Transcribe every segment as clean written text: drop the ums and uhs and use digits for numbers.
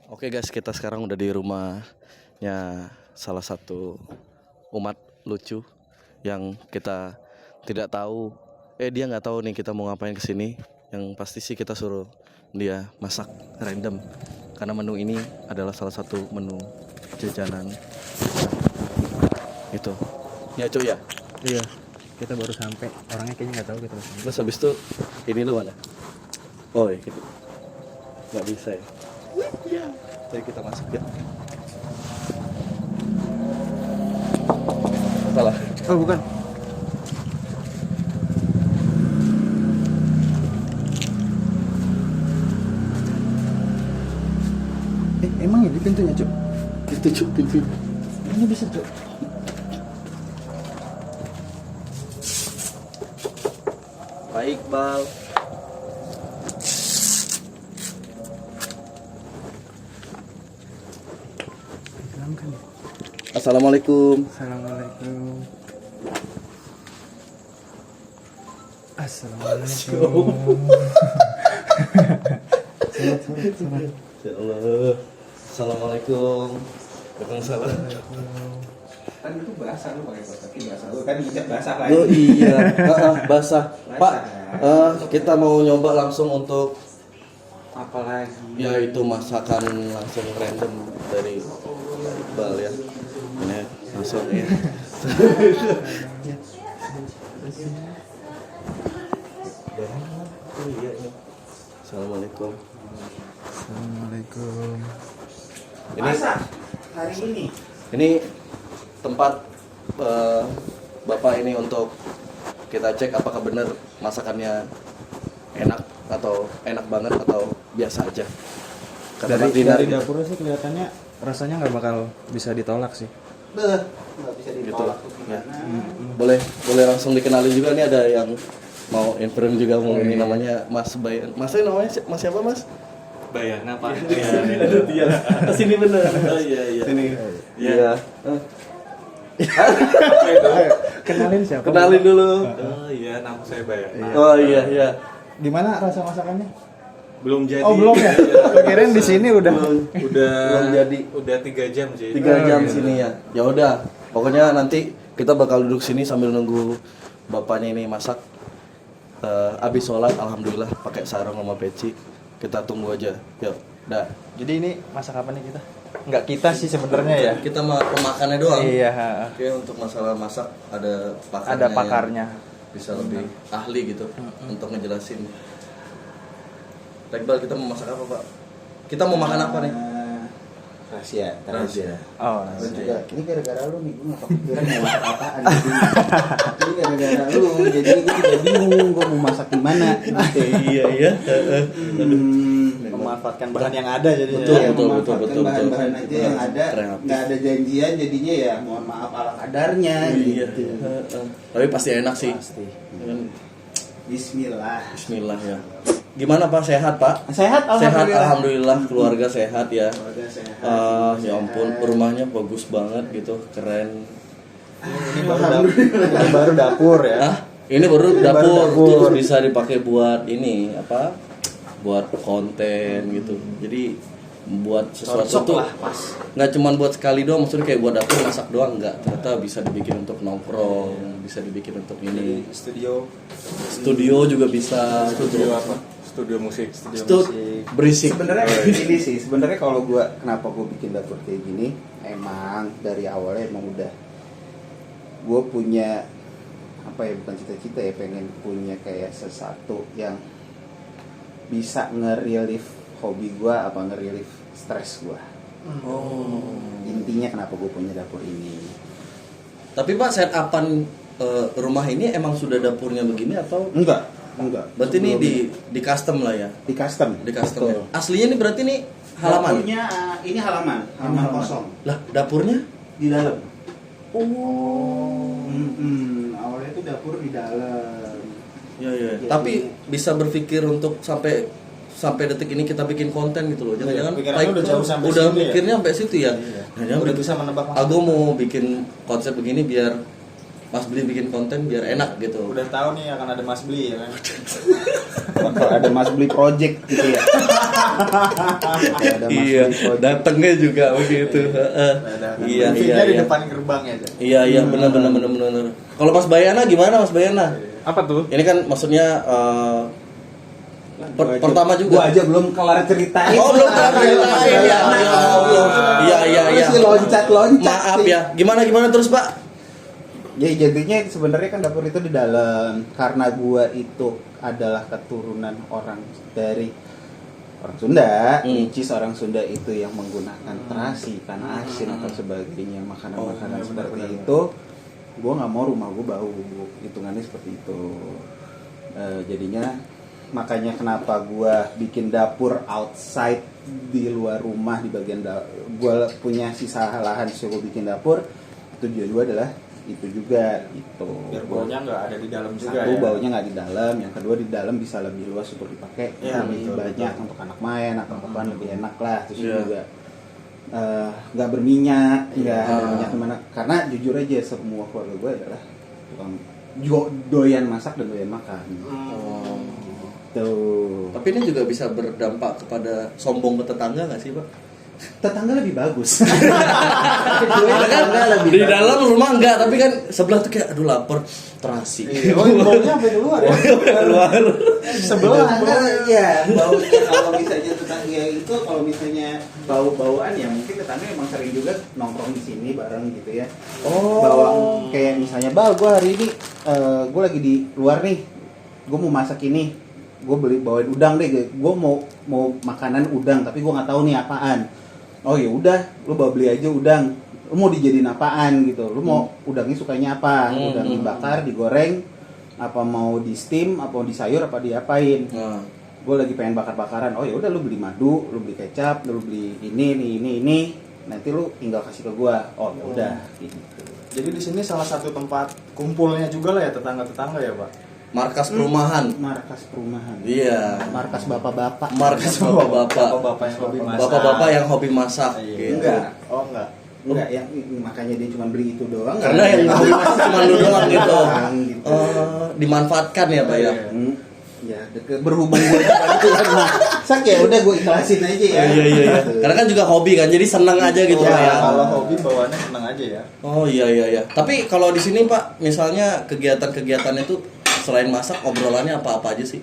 Oke guys, kita sekarang udah di rumahnya salah satu umat lucu yang kita tidak tahu. Dia nggak tahu nih kita mau ngapain kesini. Yang pasti sih kita suruh dia masak random. Karena menu ini adalah salah satu menu jajanan. Itu. Ya cuy ya. Iya, kita baru sampai. Orangnya kayaknya nggak tahu kita. Terus habis itu ini lu mana? Oh iya gitu. Nggak bisa ya. Iya. Jadi kita masuk ya. Salah. Oh bukan. Emang ini pintunya Cuk? Itu cuk pintu. Ini bisa Cuk? Pak Iqbal. Kan? Assalamualaikum. Assalamualaikum. Assalamualaikum. Salat. Ya Allah. Assalamualaikum. Waalaikumsalam. Kan itu basah lu pakai kotak basah lu kan dicat basah lah. Oh iya, basah. Pak, kita mau nyoba langsung untuk Apa lagi? ya itu masakan langsung random dari Iqbal ya. Ini langsung ya. Oh iya ini. Assalamualaikum. Assalamualaikum. Ini Basah hari ini. ini tempat Bapak ini untuk kita cek apakah benar masakannya enak atau enak banget atau biasa aja. Kata Pak Dinar Dari dapurnya sih kelihatannya rasanya nggak bakal bisa ditolak sih. Nggak bisa gitu. ditolak tuh Ya. gimana? Boleh langsung dikenalin juga nih, ada yang mau intern juga mau ini namanya Mas Bayan. Masnya namanya Mas siapa Mas? Bayana Pak. Aduh dia. Sini bener. Oh iya iya. Sini. Iya. Ayo, kenalin siapa? Kenalin dulu. Oh iya, nama saya Bayana. Oh iya iya. Gimana rasa masakannya? Belum jadi. Oh belum ya? Kirain di sini udah. Udah Belum jadi. Udah 3 jam sih. 3 jam sini ya. Ya udah. Pokoknya nanti kita bakal duduk sini sambil nunggu bapaknya ini masak. Abis sholat alhamdulillah pakai sarung sama peci. Kita tunggu aja. Yuk. Dah. Jadi ini masak apa nih kita? Nggak kita sih sebenarnya ya. Kita mah pemakannya doang. Iya. Oke, untuk masalah masak ada pakarnya. Ada yang pakarnya. bisa lebih ahli gitu untuk ngejelasin. Iqbal, kita mau masak apa, Pak? Kita mau makan apa nih? Rahasia. Oh. Lu juga, ini gara-gara lu nih, gue gak kepikiran mau masak apaan. Ini gara-gara lu, jadi gue juga bingung gue mau masak di mana. Iya. Memanfaatkan bahan yang ada jadi. Betul. Ya, memanfaatkan bahan-bahan aja yang ada, Kreatif. nggak ada janjian, jadinya ya mohon maaf ala kadarnya. Iya. Gitu. Tapi pasti enak sih. Pasti. Bismillah. Bismillah ya. Gimana Pak? Sehat Pak? Sehat Sehat alhamdulillah, keluarga sehat ya. Keluarga sehat. Ya ampun, rumahnya bagus banget gitu, keren. Ini baru dapur ya. Hah? Ini baru Ini baru dapur, dapur. terus bisa dipakai buat ini apa? Buat konten gitu. Jadi buat sesuatu Cocok tuh lah, pas. nggak cuma buat sekali doang, maksudnya kayak buat dapur masak doang nggak. Ternyata bisa dibikin untuk nongkrong, bisa dibikin untuk ini. Studio juga bisa. Studio apa? Studio musik. Berisik. Sebenarnya ini sih, sebenarnya kalau kenapa gue bikin dapur kayak gini, emang dari awalnya emang udah gue punya apa ya, bukan cita-cita ya, pengen punya kayak sesuatu yang bisa nge-relief hobi gue, apa nge-relief stres gue. Oh. Intinya kenapa gue punya dapur ini. Tapi Pak, setupan rumah ini emang sudah dapurnya begini atau? Enggak. Berarti ini Sebelum di custom lah ya. di custom. Di custom. Betul. Ya? Aslinya ini berarti ini halaman. Dapurnya ini halaman kosong Lah, dapurnya? di dalam. Oh. Awalnya itu dapur di dalam. Ya. Jadi- Tapi bisa berpikir untuk sampai detik ini kita bikin konten gitu loh. Jangan-jangan pikirannya udah jauh sampai udah situ ya? mikirnya sampai situ ya. Iya. Jangan Udah bisa menebak maksud. Aku mau bikin konsep begini biar Mas Bli bikin konten biar enak gitu. Udah tahu nih akan ada Mas Bli ya kan. Kalau ada Mas Beli project gitu ya. Ada Mas Iya, Beli project. datangnya juga begitu. Iya, iya, di iya. depan gerbang ya. Jan. Iya, benar. Kalau Mas Bayana gimana Mas Bayana? Apa tuh? Ini kan maksudnya pertama juga. Gua aja belum kelar ceritain. Oh, belum kelar ceritain ya. Iya. Masih loncat-loncat. Maaf sih. ya. Gimana terus, Pak? Ya jadinya sebenarnya kan dapur itu di dalam, karena gua itu adalah keturunan orang dari orang Sunda, which is orang Sunda itu yang menggunakan terasi, ikan asin atau sebagainya, makanan-makanan seperti itu. Gua nggak mau rumah gua bau, hitungannya seperti itu. Jadinya makanya kenapa gua bikin dapur outside di luar rumah di bagian gua punya sisa lahan, so gua bikin dapur. Tujuan gua adalah itu juga itu Biar baunya nggak ada di dalam juga satu ya. baunya nggak di dalam, yang kedua di dalam bisa lebih luas untuk dipakai, Iya, lebih betul, banyak untuk anak main atau apaan, lebih enak lah. Terus Iya. juga nggak berminyak, nggak ada Ah. minyak kemana, karena jujur aja semua keluarga gue adalah tukang doyan masak dan doyan makan. Tuh, Tapi ini juga bisa berdampak kepada sombong ke tetangga nggak sih, Pak? tetangga lebih bagus. Tetangga lebih di dalam rumah enggak, tapi kan sebelah tuh kayak aduh lapar, terasi. Oh, baunya sampai keluar ya. Keluar. Sebelah Ya, baunya kalau misalnya tetangga itu, kalau misalnya bau-bauan ya mungkin tetangga emang sering juga nongkrong di sini bareng gitu ya. Oh. Bawang kayak misalnya, "Bal, gue hari ini gue lagi di luar nih, gue mau masak ini, gue bawain udang deh, gue mau makanan udang tapi gue nggak tahu nih apaan." Oh ya udah, lu bawa beli aja udang. Lu mau dijadiin apaan gitu? Lu mau udangnya sukanya apa? Udang dibakar, digoreng, apa mau di steam, apa mau di sayur, apa diapain? Nah, Gue lagi pengen bakar-bakaran. Oh ya udah, lu beli madu, lu beli kecap, lu beli ini. Nanti lu tinggal kasih ke gua. Oh ya udah, gitu. Jadi di sini salah satu tempat kumpulnya juga lah ya tetangga-tetangga ya, Pak. markas perumahan. Markas perumahan. Iya. Markas bapak-bapak. Markas bapak-bapak. Bapak-bapak yang hobi masak. Bapak-bapak yang hobi masak. Iya. Gitu. Enggak. Oh, enggak. Enggak, yang makanya dia cuma beli itu doang. Karena yang hobi masak cuma lu doang gitu. Gitu. Dimanfaatkan ya, Pak ya. Ya, berhubung gue juga itu kan masak, ya udah gue ikhlasin aja ya. Iya. Karena kan juga hobi kan, jadi senang aja gitu Ya, Pak ya. kalau hobi bawaannya senang aja ya. Oh iya. Tapi kalau di sini Pak, misalnya kegiatan-kegiatan itu selain masak, obrolannya apa-apa aja sih?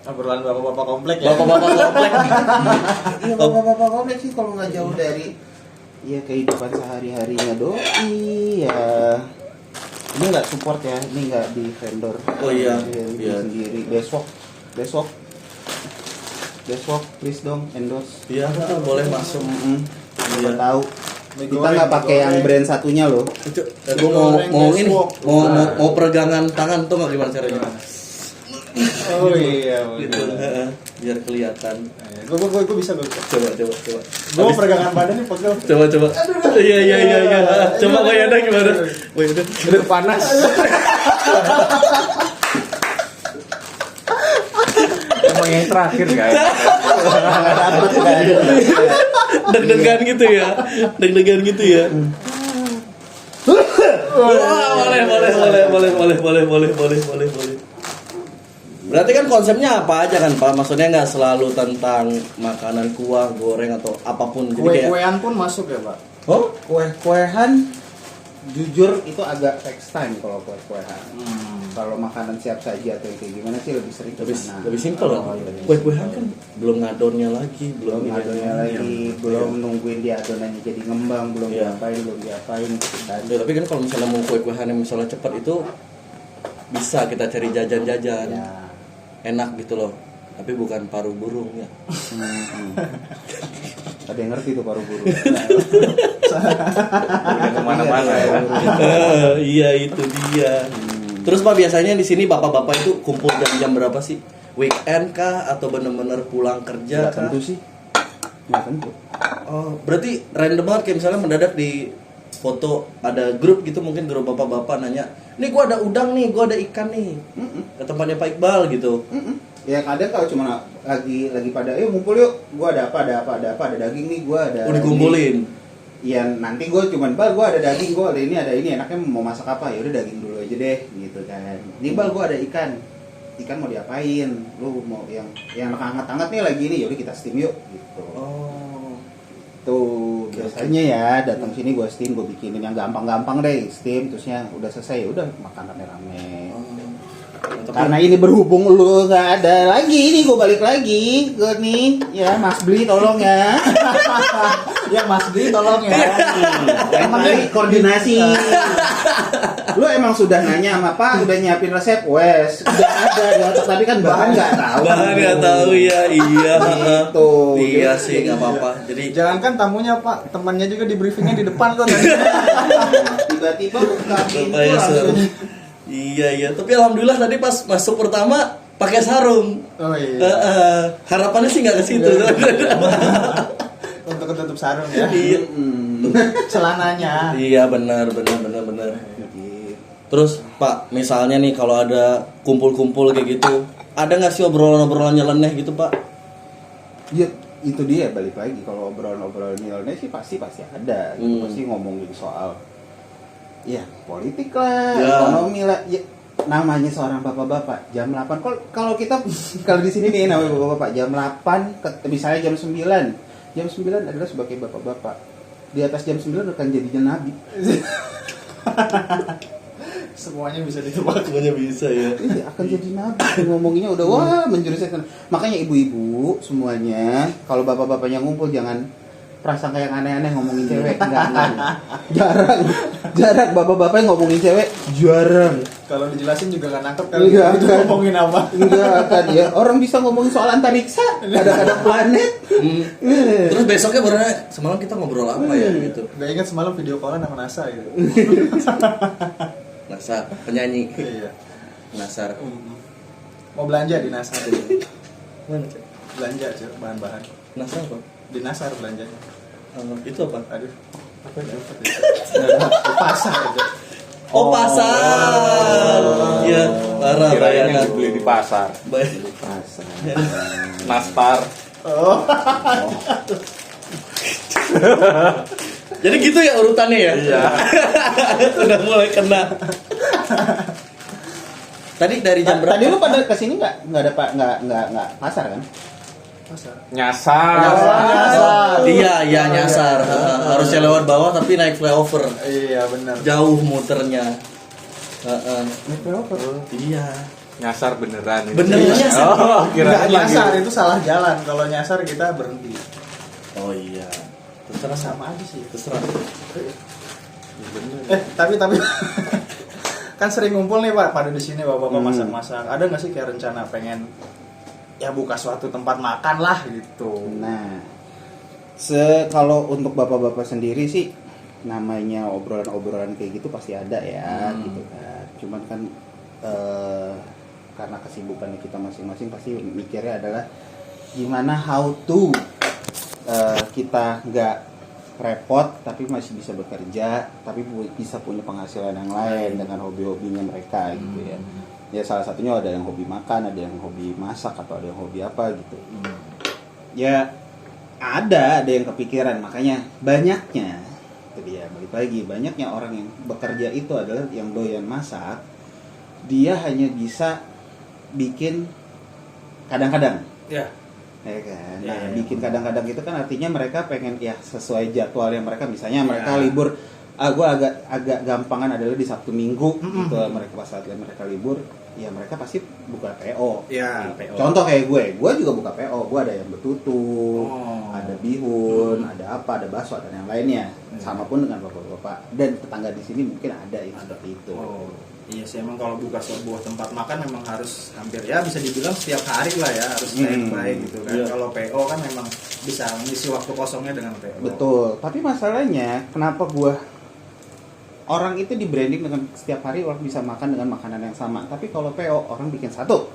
Obrolan bapak-bapak komplek ya. Bapak-bapak komplek. Iya, bapak-bapak kompleks sih kalau nggak jauh dari ya kehidupan sehari-harinya doi ya. Ini nggak support ya, ini nggak di vendor. Oh iya. Dia sendiri. Besok, please dong endorse. Iya, boleh masuk. Siapa Iya. tahu. Mie Kita goreng, nggak pakai mie yang goreng. brand satunya loh. Gue mau ini, Besok. mau peregangan tangan tuh nggak gimana caranya? Oh iya. Gitu, biar kelihatan. Gue bisa. Coba. Gue mau peregangan badan nih pegel. Coba. Iya. Coba Bayana gimana? Bayana. Udah panas. Emang yang terakhir kan. Deg-degan gitu ya. Boleh. Berarti kan konsepnya apa aja kan Pak? Maksudnya nggak selalu tentang makanan kuah, goreng atau apapun. Jadi kayak Kue-kuean pun masuk ya, Pak. oh Kue-kuehan jujur itu agak takes time kalau kue-kuehan. Kalau makanan siap saji atau kayak gimana sih lebih sering lebih simpel kan? Oh, iya. Kue-kuehan kan belum ngadonnya lagi, belum belum adonnya lagi, belum nungguin dia adonannya jadi ngembang, belum Iya. diapain gitu kan. Ya, tapi kan kalau misalnya mau kue-kuehan yang misalnya cepat itu bisa kita cari jajan-jajan. Ya. Enak gitu loh. Tapi bukan paru burung ya. Ada yang ngerti tuh paru burung. Udah kemana-mana ya. Iya itu dia. Terus Pak biasanya di sini bapak-bapak itu kumpul jam-jam berapa sih? Weekend kah atau bener-bener pulang kerja Nggak kah? tentu sih. Nggak tentu. Oh, berarti random banget kayak misalnya mendadak di foto ada grup gitu, mungkin grup bapak-bapak nanya, "Nih gua ada udang nih, gua ada ikan nih." Ke tempatnya Pak Iqbal gitu. Ya kadang kalau cuma lagi pada, yuk ngumpul yuk, gua ada apa, ada daging nih, gua ada. Udah dikumpulin. ini." ya nanti gue cuman bal gue ada daging, gue ada ini enaknya mau masak apa, ya udah daging dulu aja deh gitu kan. Nih bal gue ada ikan mau diapain, lu mau yang hangat-hangat nih lagi nih, yaudah kita steam yuk gitu. Oh. Tuh biasanya ya datang sini gue steam, gue bikinin yang gampang-gampang deh, steam terusnya udah selesai, ya udah makan rame-rame. Karena ini berhubung lu nggak ada lagi, nih gue balik lagi ke nih ya Mas Bli tolong ya. Ya Mas Bli tolong ya. Emang nih koordinasi. Lu emang sudah nanya sama Pak, udah nyiapin resep, wes udah ada di otak, tapi kan bahan nggak tahu. Bahan nggak tahu ya, iya. Gitu. Iya sih nggak apa-apa. Jadi Jangankan tamunya Pak, temannya juga di briefingnya di depan tuh. Tiba-tiba buka pintu Supaya langsung. iya. Tapi alhamdulillah tadi pas masuk pertama pakai sarung. Oh iya. Harapannya sih nggak ke situ. Untuk ketutup sarung ya. Iya. Celananya. Iya benar. Terus Pak, misalnya nih kalau ada kumpul-kumpul kayak gitu, ada nggak sih obrolan-obrolan nyeleneh gitu Pak? Ya itu dia, balik lagi kalau obrolan-obrolan nilainya sih pasti ada. Pasti ngomongin soal ya politik lah, Ya. ekonomi lah. Ya, namanya seorang bapak-bapak jam 8 kalau kita kalau di sini nih namanya bapak-bapak jam 8 misalnya jam 9. Jam 9 adalah sebagai bapak-bapak. Di atas jam 9 akan jadinya nabi. Semuanya bisa ditebak. Semuanya bisa ya. Iya, akan jadi nabi. Ngomonginnya udah wah menjurus ke sana. Makanya ibu-ibu semuanya kalau bapak-bapaknya ngumpul jangan prasangka yang aneh-aneh ngomongin cewek. Enggak. Jarang bapak-bapak yang ngomongin cewek, jarang. Kalau dijelasin juga nggak nangkep kali. Iya, Itu kan. ngomongin apa? Enggak kan ya. Orang bisa ngomongin soal antariksa, kadang-kadang planet. Terus besoknya baru nanya, semalam kita ngobrol apa ya gitu. Gak ingat semalam video callan sama NASA gitu. Nasar, penyanyi. Iya. Nasar. Mau belanja di NASA dulu. Mana Cek? Belanja aja bahan-bahan. Nasar apa? Di Nasar belanjanya. Itu apa? Aduh. Apa ya? Di pasar aja. Oh pasar. Iya, parah Kirain yang bayangan. dibeli di pasar. Pasar. Nastar. Oh. Jadi gitu ya urutannya ya? Iya. Udah mulai kena. Tadi dari jam berapa? Tadi lu pada kesini nggak ada pak nggak pasar kan? Pasar. Nyasar. Nyasar. Iya nyasar. Harusnya lewat bawah tapi naik flyover. Iya benar. Jauh muternya. Iya. Nyasar beneran itu. Beneran nyasar? Oh, Enggak kirain lagi. nyasar itu salah jalan. Kalau nyasar kita berhenti. Oh iya. Terserah Sama aja sih. Terserah. Tapi kan sering ngumpul nih Pak pada di sini bapak-bapak masak-masak. Ada nggak sih kayak rencana pengen ya buka suatu tempat makan lah gitu? Nah, kalau untuk bapak-bapak sendiri sih namanya obrolan-obrolan kayak gitu pasti ada ya, gitu kan. Cuman kan karena kesibukannya kita masing-masing pasti mikirnya adalah gimana how to kita nggak repot tapi masih bisa bekerja tapi bisa punya penghasilan yang lain dengan hobi-hobinya mereka gitu ya. Ya salah satunya ada yang hobi makan, ada yang hobi masak atau ada yang hobi apa gitu. Ya ada yang kepikiran, makanya banyaknya itu dia balik lagi, banyaknya orang yang bekerja itu adalah yang doyan masak, dia hanya bisa bikin kadang-kadang. Ya. Ya kan. Ya, Nah, ya, bikin kadang-kadang itu kan artinya mereka pengen ya sesuai jadwalnya mereka, misalnya mereka libur, gue agak gampangan adalah di Sabtu Minggu gitu, mereka pas saat mereka libur, ya mereka pasti buka PO. Ya, PO. Contoh kayak gue juga buka PO, gue ada yang betutu, ada bihun, ada apa, ada bakso, dan yang lainnya. Sama pun dengan bapak-bapak dan tetangga di sini mungkin ada yang seperti itu. Oh, iya sih emang kalau buka sebuah tempat makan memang harus hampir ya bisa dibilang setiap hari lah ya harus standby gitu kan. Iya. Kalau PO kan memang bisa mengisi waktu kosongnya dengan PO. Betul, tapi masalahnya kenapa orang itu di branding dengan setiap hari orang bisa makan dengan makanan yang sama, tapi kalau PO orang bikin satu,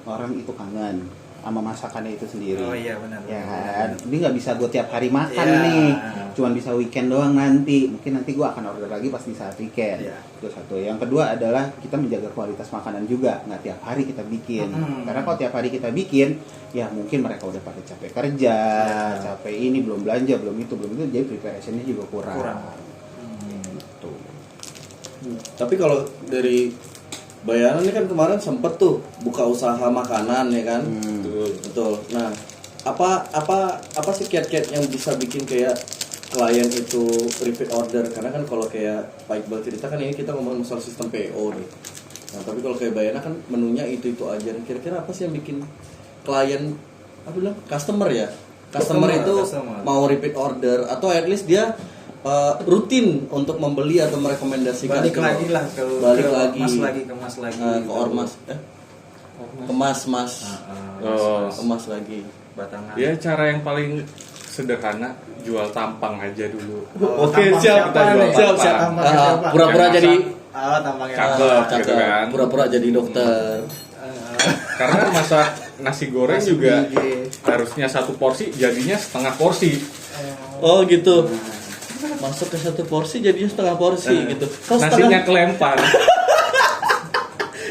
orang itu kangen. sama masakannya itu sendiri. Oh iya benar. Ya kan, ini nggak bisa gue tiap hari makan Iya. nih, cuman bisa weekend doang nanti. Mungkin nanti gue akan order lagi pas di saat weekend. Iya. Itu satu. Yang kedua adalah kita menjaga kualitas makanan juga, nggak tiap hari kita bikin. Karena kalau tiap hari kita bikin, ya mungkin mereka udah pada capek kerja, capek ini belum belanja, belum itu, jadi preparationnya juga kurang. Gitu. Tapi kalau dari Bayaran ini kan kemarin sempet tuh buka usaha makanan ya kan? Betul. Nah, apa sih kiat-kiat yang bisa bikin kayak klien itu repeat order? Karena kan kalau kayak Pak Iqbal cerita kan ini kita ngomong soal sistem PO nih. Nah, tapi kalau kayak Bayana kan menunya itu aja. Kira-kira apa sih yang bikin klien apa bilang customer ya? Customer itu mau repeat order atau at least dia rutin untuk membeli atau merekomendasikan Balik lagi lah ke kemas lagi ke ormas kemas kemas lagi batangan. Ya cara yang paling sederhana jual tampang aja dulu. Oke, siap. Pura-pura jadi tampangnya Cakep gitu kan. pura-pura jadi dokter. Karena masak nasi goreng juga harusnya satu porsi jadinya setengah porsi. Oh gitu. Masuk ke satu porsi jadinya setengah porsi gitu. Kok Nasinya setengah? kelempar.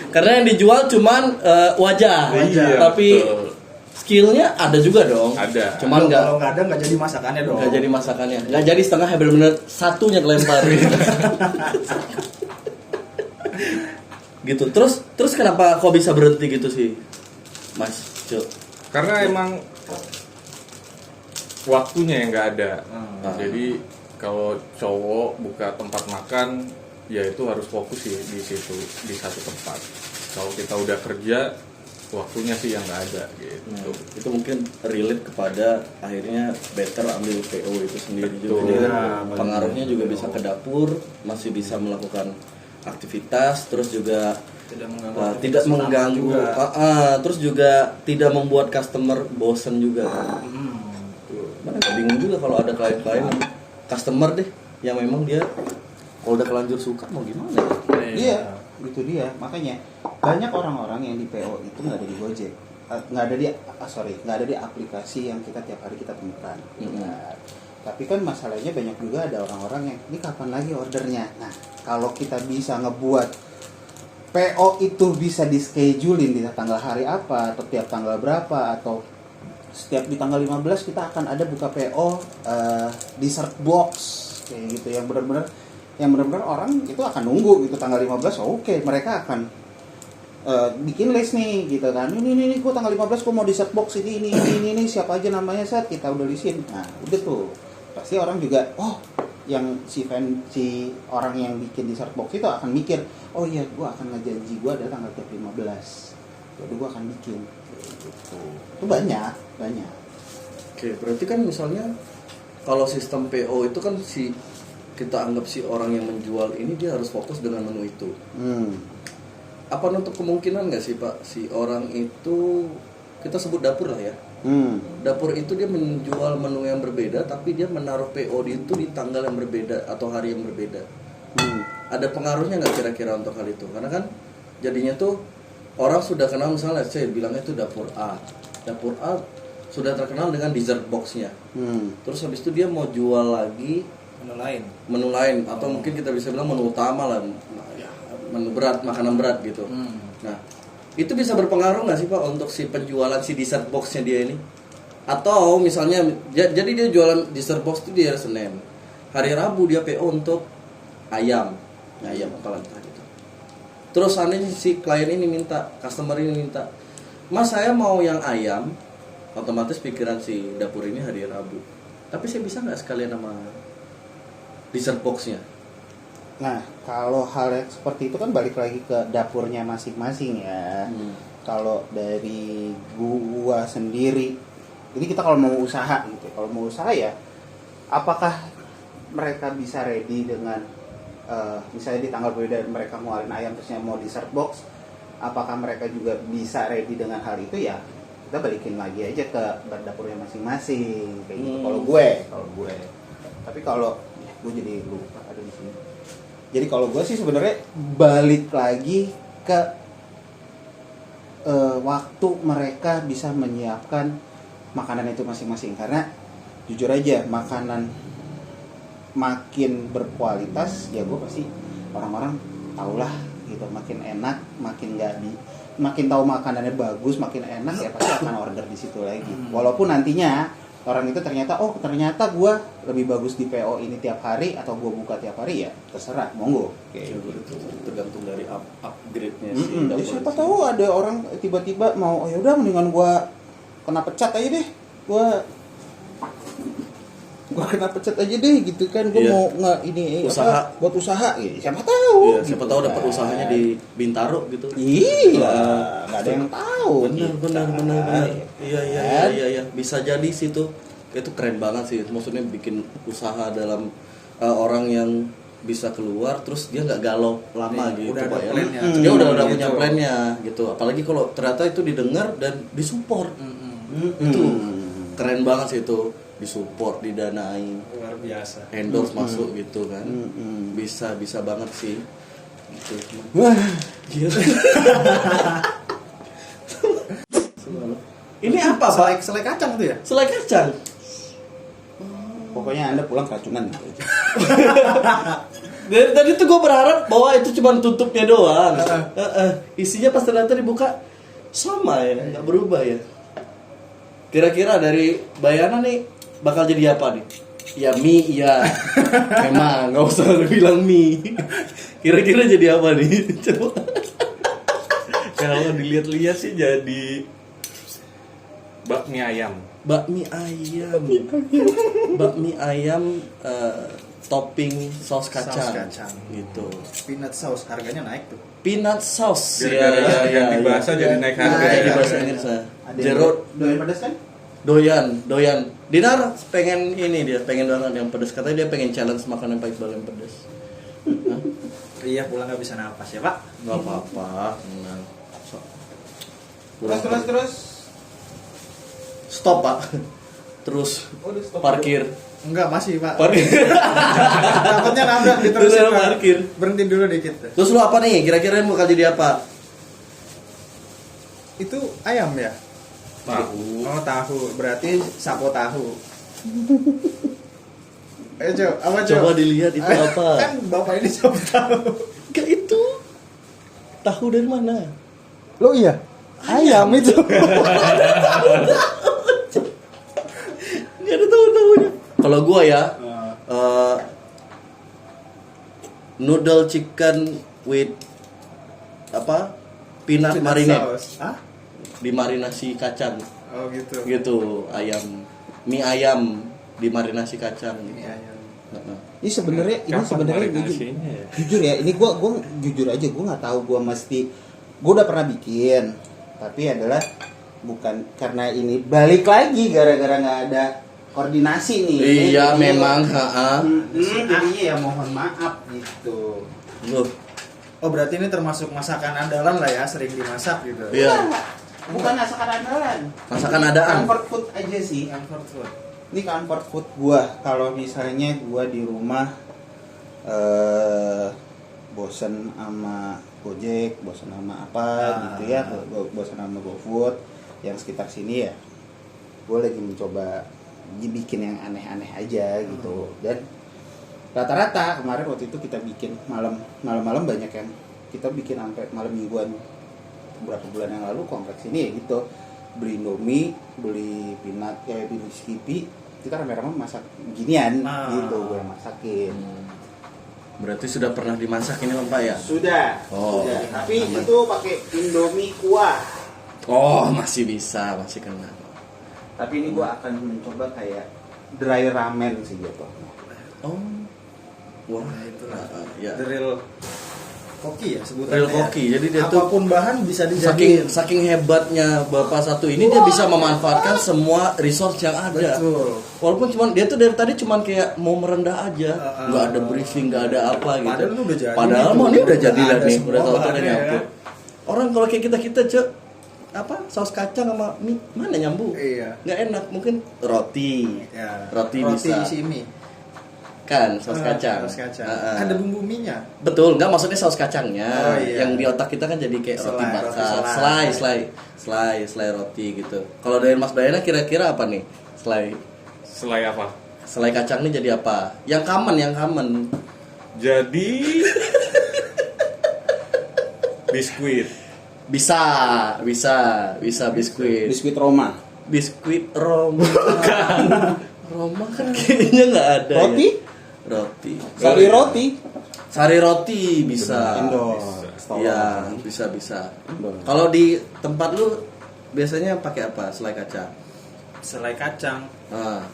Karena yang dijual cuman wajah. Iya, Tapi betul. skillnya ada juga dong. Ada. Cuman kalau nggak ada nggak jadi masakannya dong. nggak jadi masakannya. Nggak jadi setengah ya benar-benar satunya kelempar. Gitu. Terus kenapa kok bisa berhenti gitu sih, Mas Cuk? Karena emang waktunya yang nggak ada. Jadi kalau cowok buka tempat makan, ya itu harus fokus sih di situ, di satu tempat. Kalau kita udah kerja, waktunya sih yang nggak ada gitu. Nah, itu mungkin relate kepada akhirnya better ambil PO itu sendiri juga. Betul. Jadi Ya, pengaruhnya juga bisa ke dapur, masih bisa melakukan aktivitas, terus juga tidak mengganggu, terus juga tidak membuat customer bosen juga. Mana nggak bingung juga kalau ada klien-klien customer deh yang memang dia kalau udah kelanjur suka mau gimana ya? Iya, itu dia. Makanya banyak orang-orang yang di PO itu nggak ada di Gojek, nggak ada di aplikasi yang kita tiap hari kita temukan. Nah, tapi kan masalahnya banyak juga ada orang-orang yang ini kapan lagi ordernya. Nah, kalau kita bisa ngebuat PO itu bisa di schedulein di tanggal hari apa atau tiap tanggal berapa atau setiap di tanggal 15 kita akan ada buka PO dessert box kayak gitu yang benar-benar orang itu akan nunggu gitu tanggal 15 oke, mereka akan bikin list nih gitu kan, ini gua tanggal 15 gua mau dessert box ini siapa aja namanya saat kita udah lisin. Nah udah tuh pasti orang juga yang si orang yang bikin dessert box itu akan mikir oh iya gua akan ngejanji gua ada tanggal 15 jadi gua akan bikin gitu. Itu banyak. Oke, berarti kan misalnya kalau sistem PO itu kan kita anggap si orang yang menjual ini dia harus fokus dengan menu itu. Apa untuk kemungkinan nggak sih Pak si orang itu kita sebut dapur lah ya? Dapur itu dia menjual menu yang berbeda tapi dia menaruh PO itu di tanggal yang berbeda atau hari yang berbeda. Ada pengaruhnya nggak kira-kira untuk hal itu? Karena kan jadinya tuh orang sudah kenal misalnya saya bilangnya itu dapur A sudah terkenal dengan dessert boxnya. Terus habis itu dia mau jual lagi menu lain atau mungkin kita bisa bilang menu utama lah, menu berat, makanan berat gitu. Nah itu bisa berpengaruh nggak sih Pak untuk si penjualan si dessert boxnya dia ini? Atau misalnya jadi dia jualan dessert box itu di hari Senin, hari Rabu dia PO untuk ayam apalah entah gitu. Terus anehnya si klien ini customer ini minta, Mas saya mau yang ayam, otomatis pikiran si dapur ini hari Rabu. Tapi saya bisa nggak sekalian sama dessert boxnya? Nah, kalau hal yang seperti itu kan balik lagi ke dapurnya masing-masing ya. Kalau dari gua sendiri, ini kita kalau mau usaha gitu, kalau mau usaha ya, apakah mereka bisa ready dengan misalnya di tanggal berbeda mereka ngeluarin ayam terusnya mau dessert box, apakah mereka juga bisa ready dengan hal itu ya? Kita balikin lagi aja ke dapurnya masing-masing kayak gitu. Kalau gue. Tapi kalau gue jadi lupa ada di sini. Jadi kalau gue sih sebenarnya balik lagi ke waktu mereka bisa menyiapkan makanan itu masing-masing. Karena jujur aja, makanan makin berkualitas ya gue pasti orang-orang tahulah gitu, makin enak, makin tahu makanannya bagus, makin enak ya pasti akan order di situ lagi. Walaupun nantinya orang itu ternyata gue lebih bagus di PO ini tiap hari atau gue buka tiap hari, ya terserah, monggo. Kayak gitu. Tergantung dari upgrade-nya sih. Ya, siapa tahu ada orang tiba-tiba mau, ya udah mendingan gue kena pecat aja deh, gue kena pecat aja deh gitu kan, gue Iya. mau nggak ini Usaha. buat usaha, ya, siapa tahu. Iya, siapa tahu gitu dapat kan. usahanya di Bintaro gitu. Iya, nggak ada yang tahu. Benar. Iya. Iya. Bisa jadi sih tuh. Itu keren banget sih. Maksudnya bikin usaha dalam orang yang bisa keluar terus dia nggak galau lama gitu, udah ada Pak, ya. plan-nya. Dia udah Gitu. punya plan-nya gitu. Apalagi kalau ternyata itu didengar dan disupport. Itu keren banget sih itu, disupport, didanai, Luar biasa. endorse masuk gitu kan. Bisa banget sih. Gitu. Wah, Gila. Ini apa, Pak? Selai kacang tuh ya? Selai kacang. pokoknya Anda pulang keracunan gitu aja. Dari tadi tuh gue berharap bahwa itu cuma tutupnya doang. Isinya pas ternyata dibuka sama ya, nggak berubah ya. Kira-kira dari Bayana nih bakal jadi apa nih? Ya mie, iya. Memang nggak usah lu bilang mie. Kira-kira jadi apa nih? Coba. Kalau dilihat-lihat sih jadi bakmi ayam. bakmi ayam. Bakmi ayam topping saus kacang. Saus kacang. Gitu. Peanut sauce harganya naik tuh. Peanut sauce. Gara-gara yang di bahasa jadi naik harga. Jadi ya. bahasa Inggris. Ada yang Jeruk doyan pedas kan? doyan. Dinar pengen ini, dia pengen banget yang pedas. Katanya dia pengen challenge makan yang pahit yang pedas. Iya, pulang nggak bisa napas ya, Pak. Gak apa-apa. Tenang. Terus. Stop, Pak. Terus Udah, stop. parkir. Enggak, masih, Pak. Parkir. Takutnya nabrak diterusin, Terus Pak. parkir. Berhenti dulu dikit. Terus lu apa nih? Kira-kira yang bakal jadi apa? Itu ayam ya? Tahu. Oh, tahu. Berarti sapo tahu. Ayo, Jo. Apa, Jo? Coba dilihat itu apa. Kan Bapak ini sapo tahu. Enggak itu. Tahu dari mana? Lo iya? Ayam itu. Enggak ada tahu-tahunya. Kalau gua ya, noodle chicken with apa? Peanut marinade. Saus. Hah? Dimarinasi kacang. Oh, gitu. Gitu, ayam. Mie ayam dimarinasi kacang. Ini ayam. Heeh. Ini sebenarnya Kapan jujur, marinasinya ya? jujur ya, ini gua jujur aja gue nggak tahu, gue udah pernah bikin, tapi adalah bukan karena ini balik lagi gara-gara nggak ada koordinasi nih. Iya, Jadi, memang, heeh. jadinya ya mohon maaf gitu. Loh, Oh, berarti ini termasuk masakan andalan lah ya, sering dimasak gitu. iya. Bukan masakan andalan, Masakan adaan. comfort food aja sih. Comfort food. Ini comfort food gua. Kalau misalnya gua di rumah bosen sama Gojek, bosen sama apa gitu ya, bosen sama GoFood yang sekitar sini ya, gue lagi mencoba bikin yang aneh-aneh aja gitu. Dan rata-rata kemarin waktu itu kita bikin malam-malam banyak yang kita bikin sampai malam mingguan beberapa bulan yang lalu kompleks ini ya gitu, beli Indomie, beli peanut, beli Skippy, kita rame-rame masak ginian gitu, gue yang masakin. Berarti sudah pernah dimasak ini, Pak ya? Sudah. Oh, Sudah. Tapi aman. itu pakai Indomie kuah. Oh, masih bisa, masih kena. Tapi ini gua akan mencoba kayak dry ramen sih gitu. Oh. Wah, Nah, itulah. ya. The real koki ya sebutannya. Real koki. Jadi dia tuh apapun bahan bisa dijadiin. saking hebatnya Bapak satu ini, dia bisa memanfaatkan semua resource yang ada. Betul. Walaupun dia tuh dari tadi cuman kayak mau merendah aja, nggak ada briefing, nggak ada apa gitu. Padahal udah jadi. Padahal gitu. mau ini udah jadi lah Ada nih, semua udah tahu bahannya, nyampe. ya. Orang kalau kayak kita cek apa saus kacang sama mie mana nyambung? Iya. Nggak enak, mungkin roti. Ya. Roti bisa. isi mie. Kan, saus kacang. Saus kacang. Heeh. Ada bumbu minya. Betul, enggak maksudnya saus kacangnya. Oh, iya. Yang di otak kita kan jadi kayak roti Selai, bakar, roti selai roti gitu. Kalau dari Mas Bayana kira-kira apa nih? Selai apa? Selai kacang ini jadi apa? Yang common. Jadi biskuit. Bisa biskuit. Biskuit Roma. Biskuit Roma. Roma kan kayaknya nggak ada. Roti? Ya? Roti. Sari roti. Sari roti bisa. Endor. Iya, bisa. Endor. Kalau di tempat lu biasanya pakai apa? Selai kacang. Selai kacang. Ah.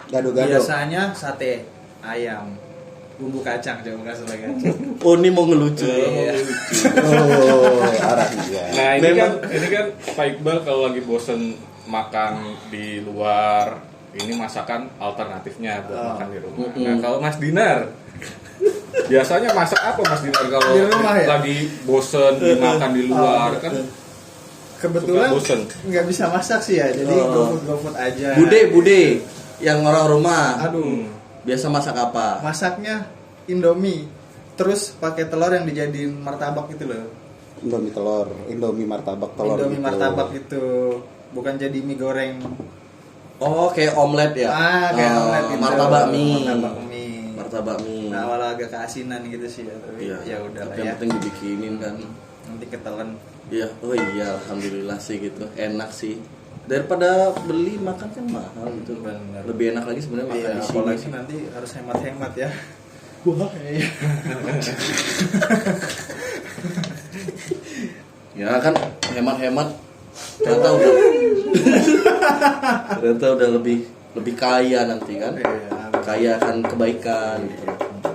Gado-gado. Biasanya sate ayam. Bumbu kacang coba bukan selai kacang. Oh, ini mau ngelucu. Iya. Oh, arahnya. Nah ini Memang- kan Pak Iqbal kalau lagi bosen makan di luar, ini masakan alternatifnya buat makan di rumah. Nah kalau Mas Dinar, biasanya masak apa Mas Dinar kalau Di rumah ya? lagi bosen dimakan di luar kan? Kebetulan Suka bosen. nggak bisa masak sih ya, jadi Oh. GoFood aja. Bude, yang orang rumah. Aduh, Biasa masak apa? masaknya Indomie, terus pakai telur yang dijadiin martabak gitu loh. Indomie martabak telur. Indomie gitu. martabak itu bukan jadi mie goreng. Oh, kayak omelet ya? Kayak Oh, omelet gitu. Martabak mie. Martabak mie. Nah, awalnya agak keasinan gitu sih ya, tapi Iya. ya udah lah Yang ya. penting dibikinin kan. Nanti ketelan. Iya, oh iya, alhamdulillah sih gitu, enak sih. Daripada beli makan kan mahal gitu. Benar. Lebih enak lagi sebenarnya makan Iya, di sini. apalagi nanti harus hemat-hemat ya. Wah, iya. Ya kan hemat-hemat ternyata udah lebih kaya nanti kan. Iya. Kaya akan kebaikan gitu.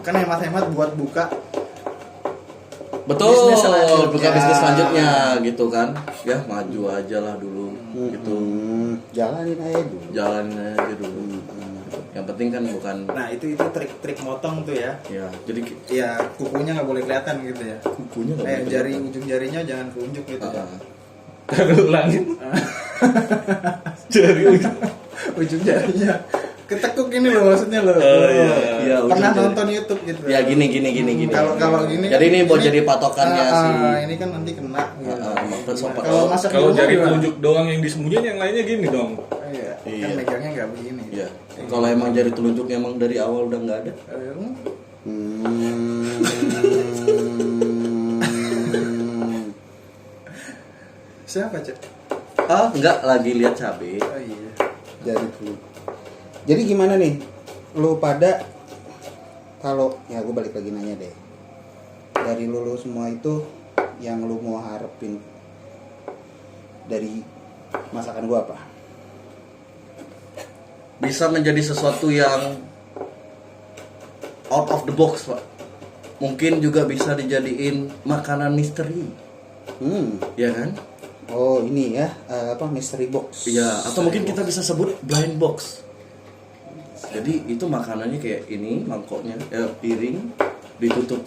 Kan hemat-hemat buat buka Betul, Bisnis selanjutnya. buka bisnis selanjutnya gitu kan. Ya maju aja lah dulu gitu. Jalanin aja dulu. Jalanin aja dulu. Yang penting kan bukan Nah itu trik-trik motong tuh ya. ya jadi Ya kukunya nggak boleh kelihatan gitu ya. kukunya nggak boleh Jari kelihatan. ujung jarinya jangan keunjuk gitu ya. Ah, Terus ulangin. Jadi Ujung jarinya ketekuk ini loh maksudnya loh. iya, Pernah ujung jari. nonton YouTube gitu. Ya gini. Kalau gini. Jadi ini buat jadi patokannya sih. Ini kan nanti kena. Gitu. Terus apa Kalau masak di kalau rumah jari gimana? telunjuk doang yang disembunyiin, yang lainnya gini dong. Iya. Iya. Kan megangnya nggak begini. Iya. Kalau emang jari telunjuk emang dari awal udah nggak ada. Siapa cek? Ah, enggak lagi lihat cabe. Oh iya. Jadi gimana nih? Lu pada kalau ya gue balik lagi nanya deh. Dari lu semua itu yang lu mau harapin dari masakan gua apa? Bisa menjadi sesuatu yang out of the box, Pak. Mungkin juga bisa dijadiin makanan misteri, ya kan? Oh ini ya mystery box. Iya, atau mungkin kita bisa sebut blind box. Jadi itu makanannya kayak ini, mangkoknya, piring ditutup.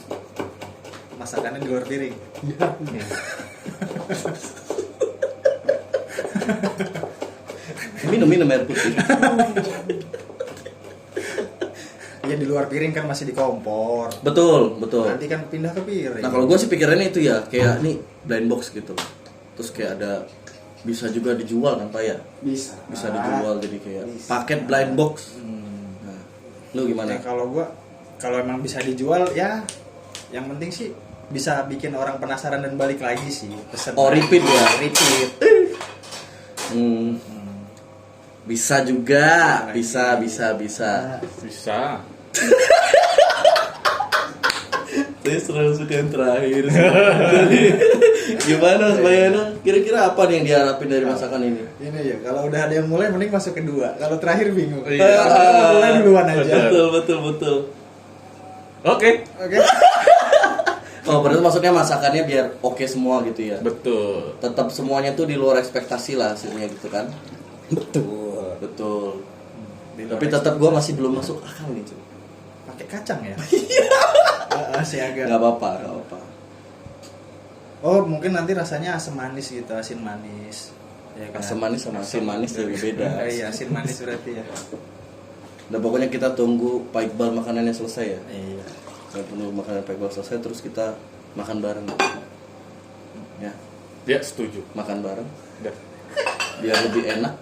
Masakannya di luar piring. Minum air putih. Ya di luar piring kan masih di kompor. Betul. Nanti kan pindah ke piring. Nah kalau gue sih pikirannya itu ya kayak nih blind box gitu. Terus kayak ada bisa juga dijual kan Pak ya? Bisa. Bisa dijual jadi kayak Bisa. paket blind box. Nah, lu gimana? Ya, kalau emang bisa dijual ya, yang penting sih bisa bikin orang penasaran dan balik lagi sih. Pesen Oh, lagi. repeat ya? Repeat. Bisa juga, bisa. Bisa. Saya selalu suka yang terakhir. Gimana Mas Bayana? Kira-kira apa nih yang diharapin dari masakan ini? Ini ya, kalau udah ada yang mulai mending masuk kedua. Kalau terakhir bingung. Iya. Kalau mulai duluan aja. Betul. Oke. Oke. Oh, berarti maksudnya masakannya biar oke semua gitu ya? Betul. Tetap semuanya tuh di luar ekspektasi lah hasilnya gitu kan? Betul. Tapi tetap gue masih belum masuk akal nih cuy. Pakai kacang ya? Masih agak. Gak apa-apa. Oh, mungkin nanti rasanya asam manis gitu, asin manis. Ya kan? Asam manis sama asin manis lebih beda. Iya, asin manis berarti ya. Nah pokoknya kita tunggu Pak Iqbal makanannya selesai ya. Iya. Kita tunggu makanan Pak Iqbal selesai terus kita makan bareng. Ya, Dia setuju. makan bareng Udah. biar lebih enak,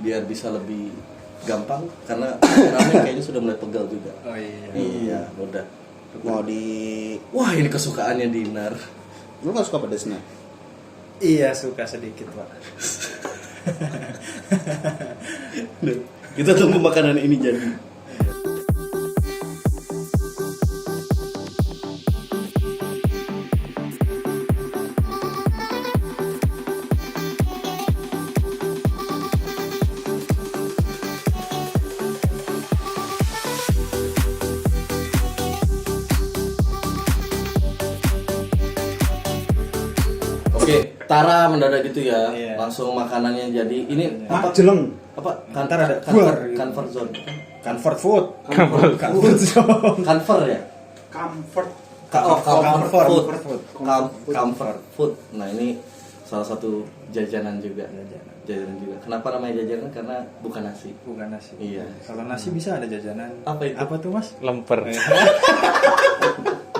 biar bisa lebih gampang karena ramen kayaknya sudah mulai pegal juga. Oh iya. Iya, udah. Mau di Wah, ini kesukaannya Dinar. lu nggak suka pedesnya? Iya, suka sedikit, Pak. Nah, kita tunggu makanan ini jadi. Oke, Tara mendadak gitu ya. Iya. Langsung makanannya jadi. Ini apa? Jeleng. Apa? Ntar ada Convert, buar. convert zone. Comfort food. Comfort zone. Convert ya? Comfort. Comfort food. Comfort food. Comfort food. Nah, ini salah satu jajanan juga. Jajanan juga. Kenapa namanya jajanan? Karena bukan nasi. Bukan nasi. Iya. Kalau nasi bisa ada jajanan. Apa itu? Apa tuh, Mas? Lemper.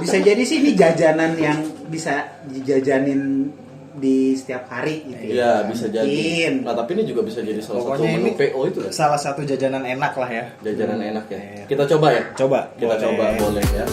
Bisa jadi sih ini jajanan yang bisa dijajanin di setiap hari gitu Iya, bisa jadi. Mungkin. Nah, tapi ini juga bisa jadi salah satu Pokoknya menu ini PO itu kan. salah satu jajanan enak lah ya. Jajanan enak ya. Iya. Kita coba ya. Coba. Kita coba boleh ya.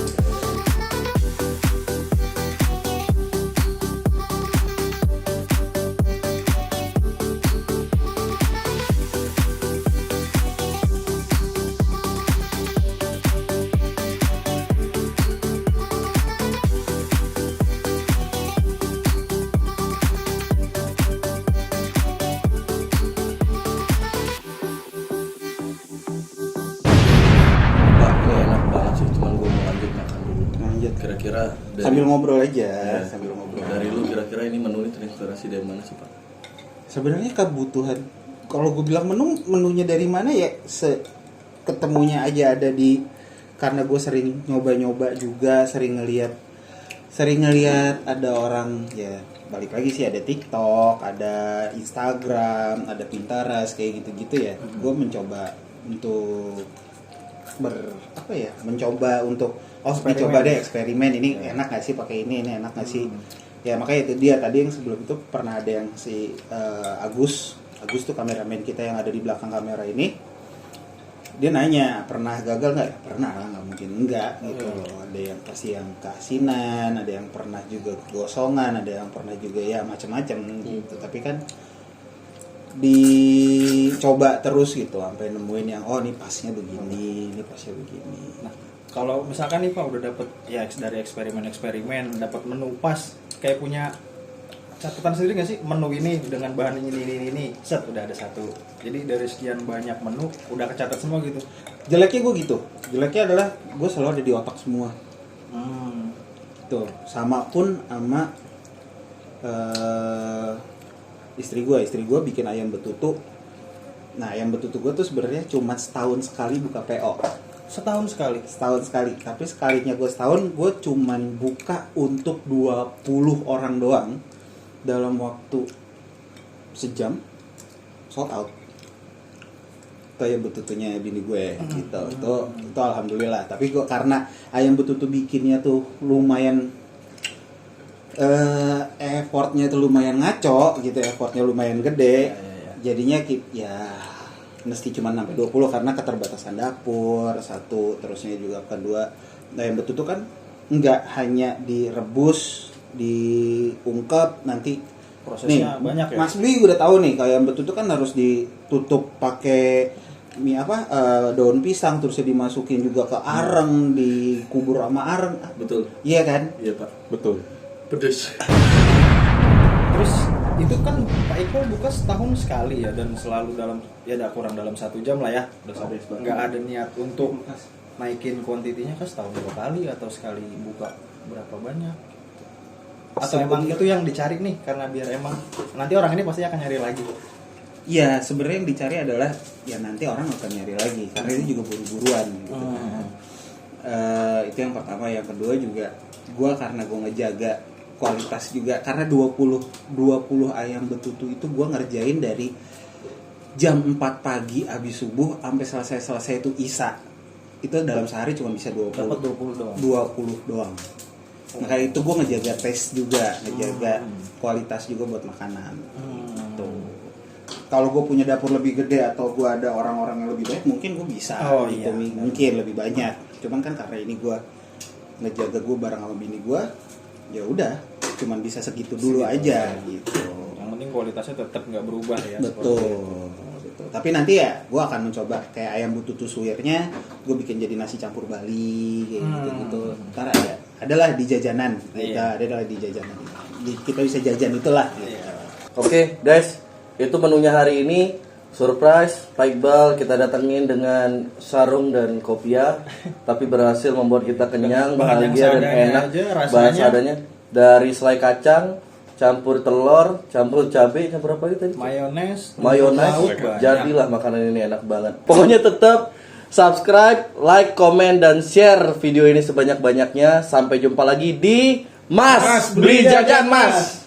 Pak, ini enak banget sih. Cuman gue mau lanjut makan dulu. Lanjut. Kira-kira dari, Sambil ngobrol aja, Ya, sambil ngobrol. dari lu kira-kira ini menu ini terinspirasi dari mana sih Pak? Sebenarnya kebutuhan. Kalau gue bilang menunya dari mana ya ketemunya aja ada di karena gue sering nyoba-nyoba juga, sering ngelihat ada orang ya balik lagi sih ada TikTok, ada Instagram, ada Pinterest kayak gitu-gitu ya. Gue mencoba untuk mencoba untuk Eksperimen. dicoba deh eksperimen ini enak gak sih pakai ini enak gak sih ya makanya itu dia tadi yang sebelum itu pernah ada yang si Agus tuh kameramen kita yang ada di belakang kamera ini dia nanya pernah gagal nggak pernah lah nggak mungkin enggak gitu loh ada yang pasti yang keasinan ada yang pernah juga kegosongan ada yang pernah juga ya macam-macam gitu tapi kan dicoba terus gitu sampai nemuin yang oh ini pasnya begini ini pasnya begini Nah, kalau misalkan nih Pak udah dapet ya dari eksperimen dapat menu pas kayak punya catatan sendiri nggak sih menu ini dengan bahan ini set udah ada satu jadi dari sekian banyak menu udah kecatat semua gitu. jeleknya gue gitu jeleknya adalah gue selalu ada di otak semua tuh sama pun sama istri gue bikin ayam betutu. Nah ayam betutu gue tuh sebenarnya cuma setahun sekali buka PO. Setahun sekali. Tapi sekalinya gue setahun gue cuman buka untuk 20 orang doang dalam waktu sejam sold out. Itu ayam betutunya bini gue gitu. Itu alhamdulillah. Tapi gue karena ayam betutu bikinnya tuh lumayan effortnya tuh lumayan ngaco gitu, effortnya lumayan gede. Jadinya ya mesti cuma sampai 20 karena keterbatasan dapur satu, terusnya juga kedua ayam betutu kan nggak hanya direbus, diungkep nanti Prosesnya nih, banyak ya. Mas Dwi udah tahu nih kayak ayam betutu kan harus ditutup pakai daun pisang terusnya dimasukin juga ke areng, dikubur sama areng. Betul. Iya kan? Iya Pak. Betul. Pedes. Terus itu kan Pak Iqbal buka setahun sekali ya dan selalu dalam ya tidak kurang dalam 1 jam lah ya. Nggak ada niat untuk naikin kuantitinya kan setahun 2 kali atau sekali buka berapa banyak? Atau emang itu yang dicari nih karena biar emang nanti orang ini pasti akan nyari lagi. Ya sebenarnya yang dicari adalah ya nanti orang akan nyari lagi karena itu juga buru-buruan gitu kan. Itu yang pertama. Yang kedua juga gue karena gue ngejaga kualitas juga karena 20 ayam betutu itu gue ngerjain dari jam 4 pagi abis subuh sampai selesai itu Isya. itu dalam sehari cuma bisa 20 Dapat 20 doang. 20 doang. Maka itu gue ngejaga taste juga, ngejaga kualitas juga buat makanan. Tuh. Kalau gue punya dapur lebih gede atau gue ada orang-orang yang lebih banyak, mungkin gue bisa. Oh, gitu. iya. Mungkin lebih banyak. Cuman kan karena ini gue ngejaga gue bareng sama bini gue, ya udah, cuman bisa segitu dulu aja gitu. Yang penting kualitasnya tetap nggak berubah ya. Betul. Tapi nanti ya gue akan mencoba kayak ayam bututu suwirnya gue bikin jadi nasi campur Bali kayak gitu. Ntar adalah di jajanan kita, adalah di jajanan. Kita bisa jajan itulah. Oke guys, itu menunya hari ini. Surprise, Pak Iqbal kita datengin dengan sarung dan kopiah, tapi berhasil membuat kita kenyang, Bahan yang bahagia dan seadanya enak. aja, rasanya. Bahan seadanya dari selai kacang, campur telur, campur cabai, campur apa gitu tadi? Mayones, Mayones, banyak. jadilah makanan ini enak banget. Pokoknya tetap subscribe, like, komen, dan share video ini sebanyak-banyaknya. Sampai jumpa lagi di Mas Beli Jajan Mas.